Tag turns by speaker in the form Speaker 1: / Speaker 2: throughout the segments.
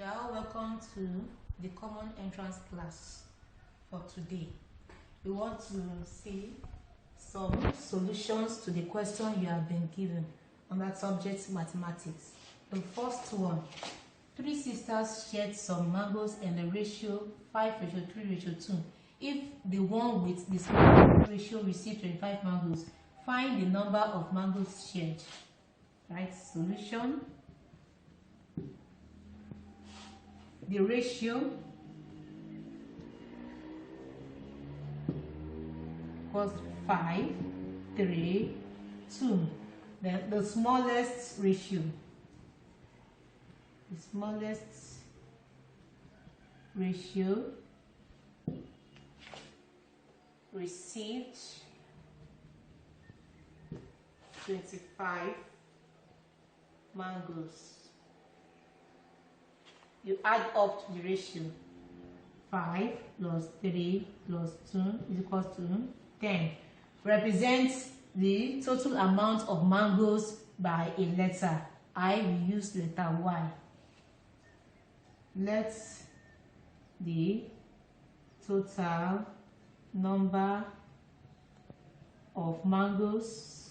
Speaker 1: You are all welcome to the common entrance class for today. We want to see some solutions to the question you have been given on that subject, mathematics. The first one: three sisters shared some mangoes in the ratio 5:3:2. If the one with the small ratio received 25 mangoes, find the number of mangoes shared. Right? Solution: the ratio was 5, 3, 2. Then the smallest ratio. The smallest ratio received 25 mangoes. You add up the ratio. 5 plus 3 plus 2 is equal to 10. Represents the total amount of mangoes by a letter. I will use letter Y. Let the total number of mangoes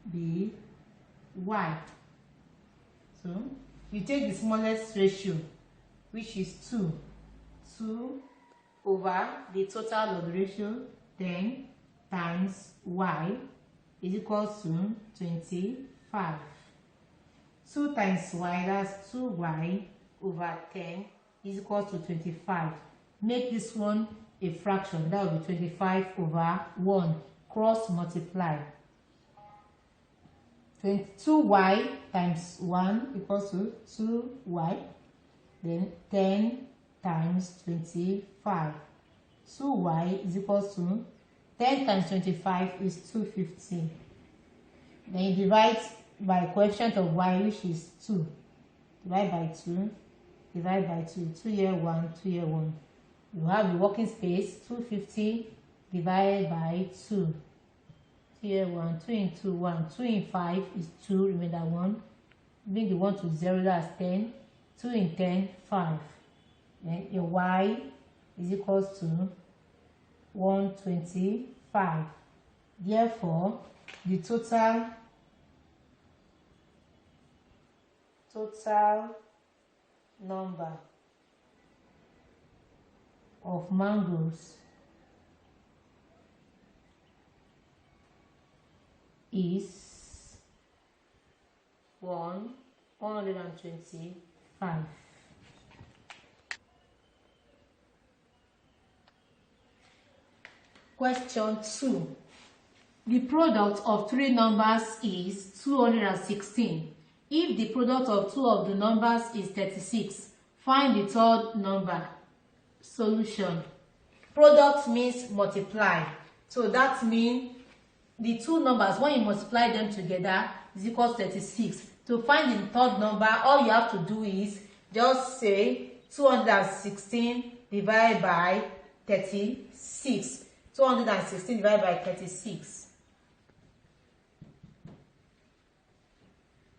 Speaker 1: be Y. So you take the smallest ratio, which is 2 over the total of the ratio, 10 times Y is equal to 25. 2 times Y, that's 2Y over 10 is equal to 25. Make this one a fraction, that will be 25 over 1. Cross multiply. 2y times 1 equals to 2y. Then 10 times 25. 2y is equal to 10 times 25 is 250. Then you divide by coefficient of y, which is 2. Divide by 2. Divide by 2. 2 here 1, 2 here 1. You have the working space 250 divided by 2. Here 1, 2 into 1, 2 in 5 is 2, remainder 1. Bring the 1 to 0, that's 10. 2 in 10, 5. Then your y is equal to 125. Therefore, the total number of mangoes is 125. Question 2. The product of three numbers is 216. If the product of two of the numbers is 36, find the third number. Solution: product means multiply. So that means the two numbers, when you multiply them together, is equal to 36. To find the third number, all you have to do is just say 216 divided by 36. 216 divided by 36.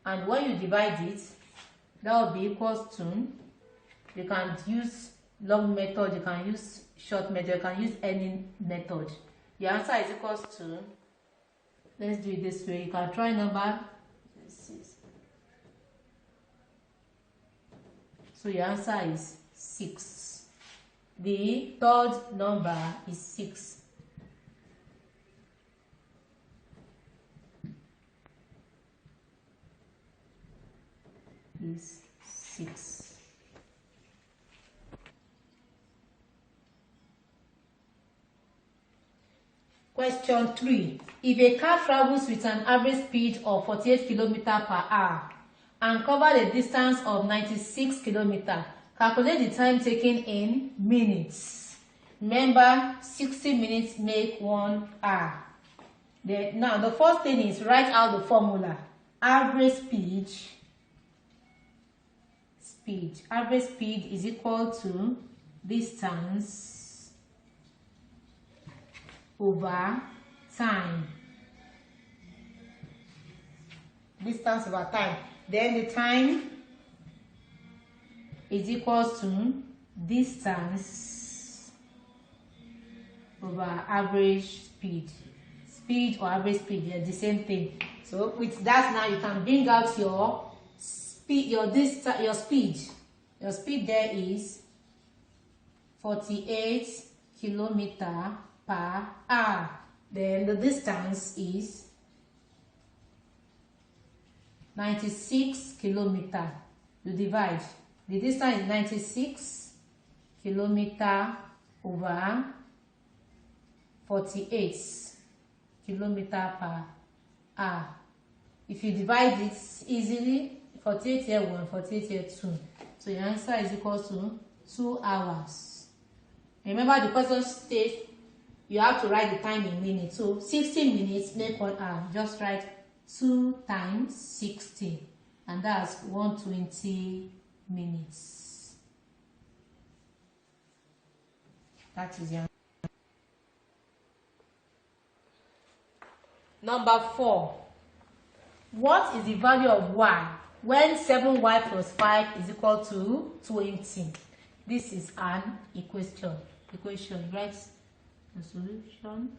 Speaker 1: And when you divide it, that will be equal to, you can use long method, you can use short method, you can use any method. The answer is equal to, let's do it this way. You can try number 6. So your answer is 6. The third number is 6. Is 6. Question 3. If a car travels with an average speed of 48 km per hour and covers a distance of 96 km, calculate the time taken in minutes. Remember, 60 minutes make 1 hour. Now, the first thing is write out the formula. Average speed. Average speed is equal to distance over time. distance over time. Then the time is equals to distance over average speed. Speed or average speed, they're the same thing. So with that, now you can bring out your speed, your speed. Your speed there is 48 kilometer per hour. Then the distance is 96 kilometer. You divide. The distance is 96 kilometer over 48 kilometer per hour. If you divide it easily, 48 here 1, 48 here 2. So your answer is equal to 2 hours. Remember the question states you have to write the time in minutes. So 60 minutes make 1 hour. Just write 2 times 60, and that's 120 minutes. That is the answer. Number 4. What is the value of y when 7y plus 5 is equal to 20? This is an equation. Write the solution.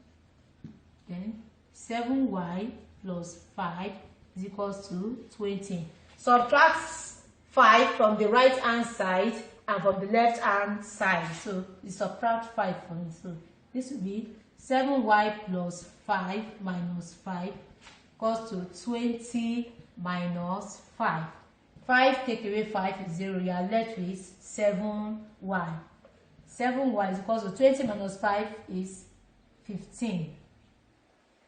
Speaker 1: Then 7y plus 5 is equals to 20. Subtract 5 from the right hand side and from the left hand side. So you subtract 5 from it. So this will be 7y plus 5 minus 5 equals to 20 minus 5. 5 take away 5 is 0. You are left with 7y. 7y is equals to 20 minus 5 is 15.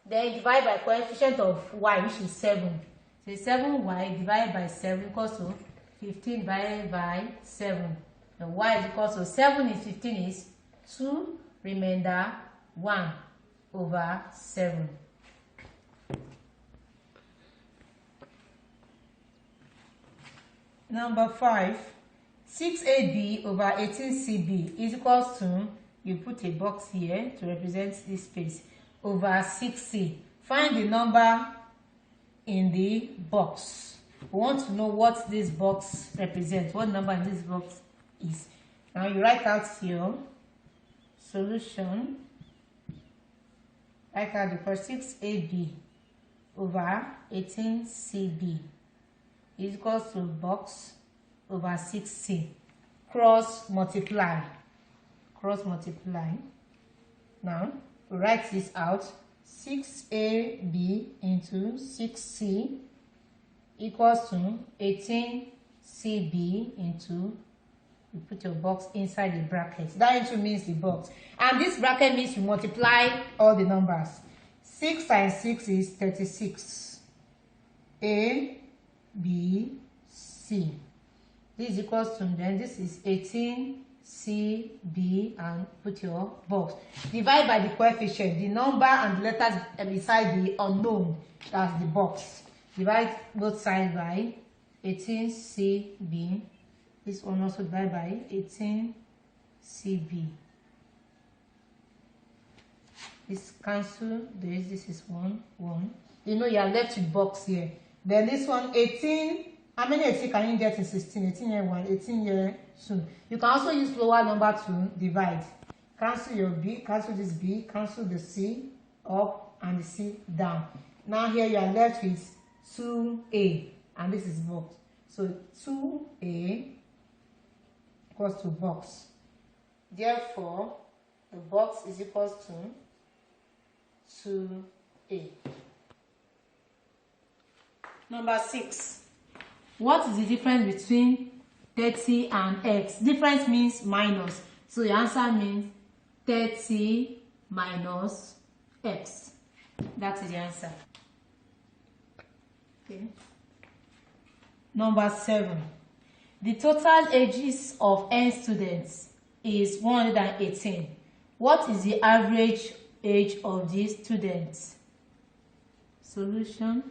Speaker 1: Then divide by coefficient of y, which is 7. So 7y divided by 7 equals to 15 divided by 7. And y is equals to 7 is 15 is 2, remainder 1 over 7. Number 5, 6ab over 18cb is equals to, you put a box here to represent this space, over 6c. Find the number in the box. We want to know what this box represents, what number in this box is. Now you write out here, solution, write out the first 6ab over 18cb is equals to box over 6c. Cross multiply. Now we write this out. 6ab into 6c equals to 18cb into, you put your box inside the bracket. That into means the box. And this bracket means you multiply all the numbers. 6 times 6 is 36. A, B, C. This is equals to, then this is 18 C, B, and put your box. Divide by the coefficient, the number and the letters beside the unknown, that's the box. Divide both sides by 18 CB. This one also divide by 18 CB. This cancel this. This is 1, 1. You know you are left with box here. Then this one 18. How many 18 can you get in 16? 18 here 1, 18 here 2. You can also use lower number to divide. Cancel your B, cancel this B, cancel the C up and the C down. Now here you are left with 2A, and this is box. So 2A equals to box. Therefore, the box is equals to 2A. Number 6. What is the difference between 30 and x? Difference means minus. So your answer means 30 minus x. That is the answer. Okay. Number 7. The total ages of n students is 118. What is the average age of these students? Solution.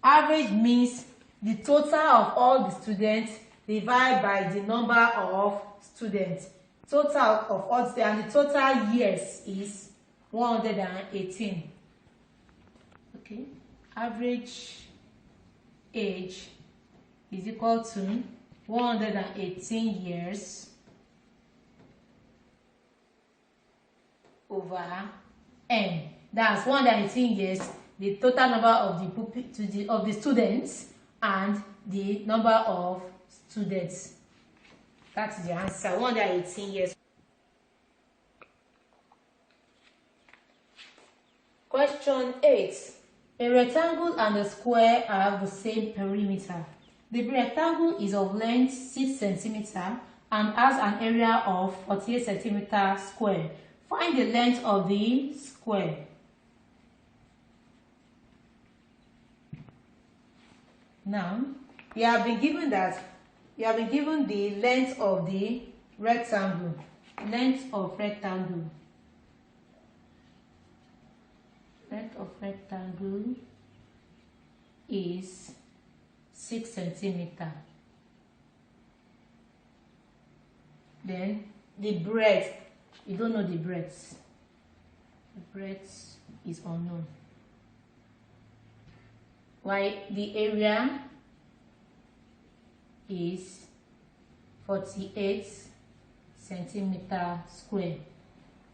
Speaker 1: Average means the total of all the students divided by the number of students. Total of all students, and the total years is 118. Okay. average age is equal to 118 years over n. That's 118 years, the total number of the students and the number of students. That's the answer. 118 years. Question 8. A rectangle and a square have the same perimeter. The rectangle is of length 6 cm and has an area of 48 cm square. Find the length of the square. Now, you have been given the length of the rectangle. Length of rectangle. Length of rectangle is 6 cm. Then the breadth, you don't know the breadth. The breadth is unknown. While the area is 48 cm square.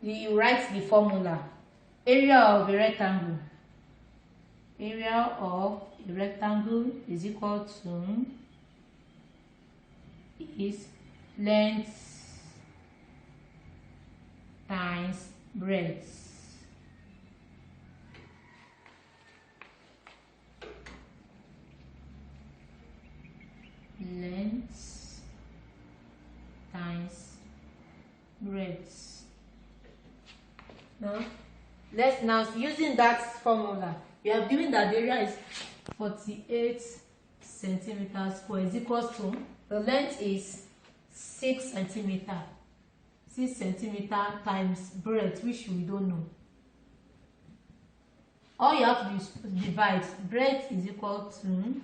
Speaker 1: You write the formula. Area of a rectangle. Area of a rectangle is equal to is length times breadth. Length times breadth. Now using that formula, we are given that the area is 48 cm square is equals to the length is 6 cm. 6 cm times breadth, which we don't know. All you have to do is divide. Breadth is equal to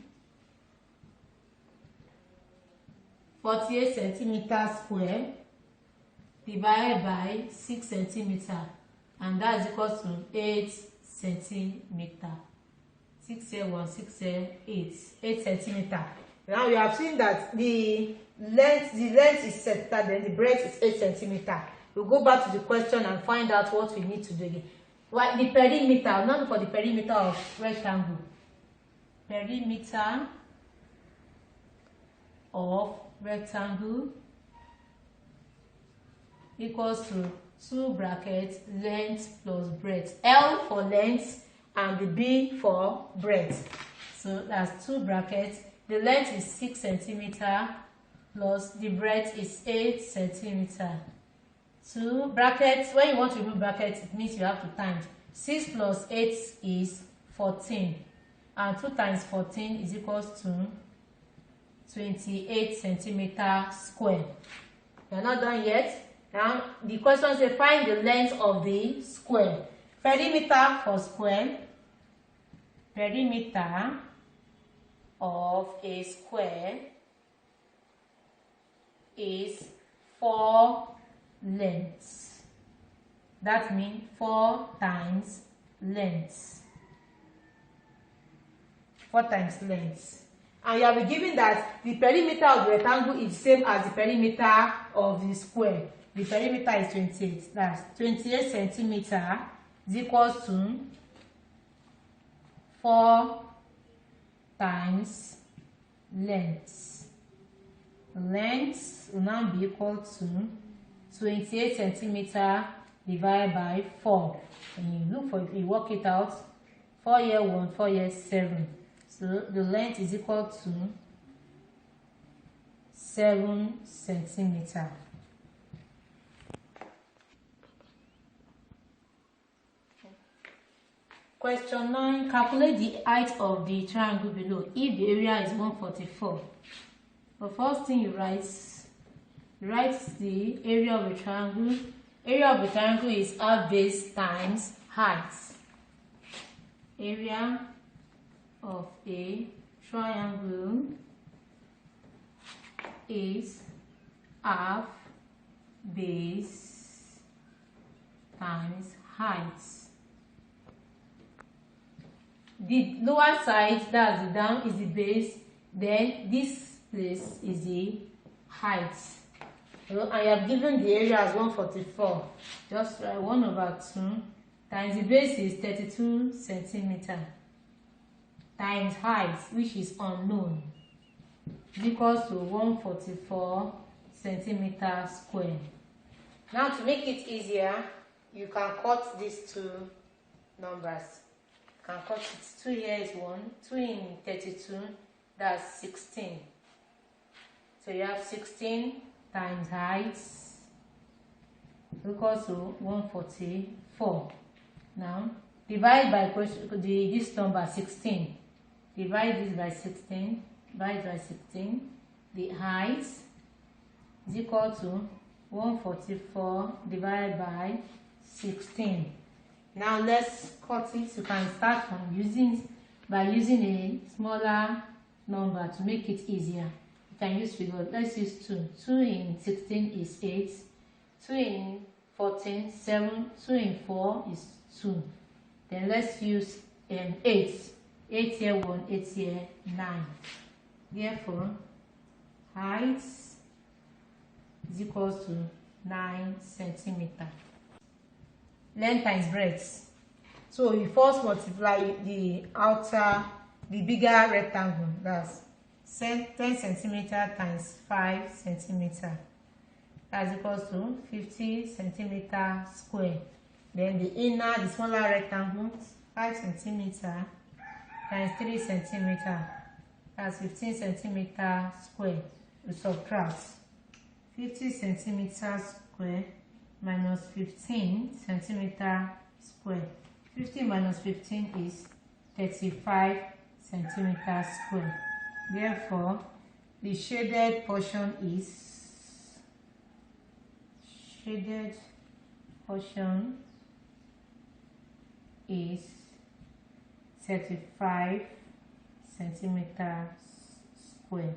Speaker 1: 48 cm square divided by 6 cm, and that is equal to 8 cm. 6 here 1, 6 here 8 cm. Now we have seen that the length is set, then the breadth is 8 cm. We'll go back to the question and find out what we need to do again. Well, the perimeter, not for the perimeter of rectangle. Perimeter of rectangle equals to 2 brackets length plus breadth. L for length and the B for breadth. So that's 2 brackets. The length is 6 cm plus the breadth is 8 cm. 2 brackets. When you want to remove brackets, it means you have to times. 6 plus 8 is 14, and 2 times 14 is equals to 28 cm square. We are not done yet. Now the question says find the length of the square. Perimeter for square. Perimeter of a square is 4 lengths. That means 4 times length. 4 times length. And you have been given that the perimeter of the rectangle is the same as the perimeter of the square. The perimeter is 28. That's 28 centimeter is equals to 4 times length. Length will now be equal to 28 centimeter divided by 4. And you look for it, you work it out. 4 here 1, 4 here 7. So the length is equal to 7 centimeter. Question 9. Calculate the height of the triangle below if the area is 144. The first thing you write the area of a triangle. Area of a triangle is half base times height. Area of a triangle is half base times height. the lower side, that's the down, is the base, then this place is the height. So I have given the area as 144. Just write 1/2 times the base is 32 centimeter times height, which is unknown, is equals to 144 centimeter square. Now to make it easier, you can cut these two numbers. You can cut it. 2 here is 1, 2 in 32, that's 16. So you have 16 times height equals to 144. Now divide by this number 16. Divide this by 16. Divide by 16. The height is equal to 144 divided by 16. Now let's cut it. You can start from using a smaller number to make it easier. You can use figure. Let's use 2. 2 in 16 is 8. 2 in 14, 7. 2 in 4 is 2. Then let's use 8. 8 here 1, 8 here 9. Therefore, height is equals to 9 centimeter. Length times breadth. So you first multiply the bigger rectangle, that's 10 centimeter times 5 centimeter. That's equals to 50 centimeter square. Then the smaller rectangle, 5 centimeter times 3 centimeter. That's 15 centimeter square. We subtract 50 centimeter square minus 15 centimeter square. 50 minus 15 is 35 centimeter square. Therefore, the shaded portion is 35 centimeters square.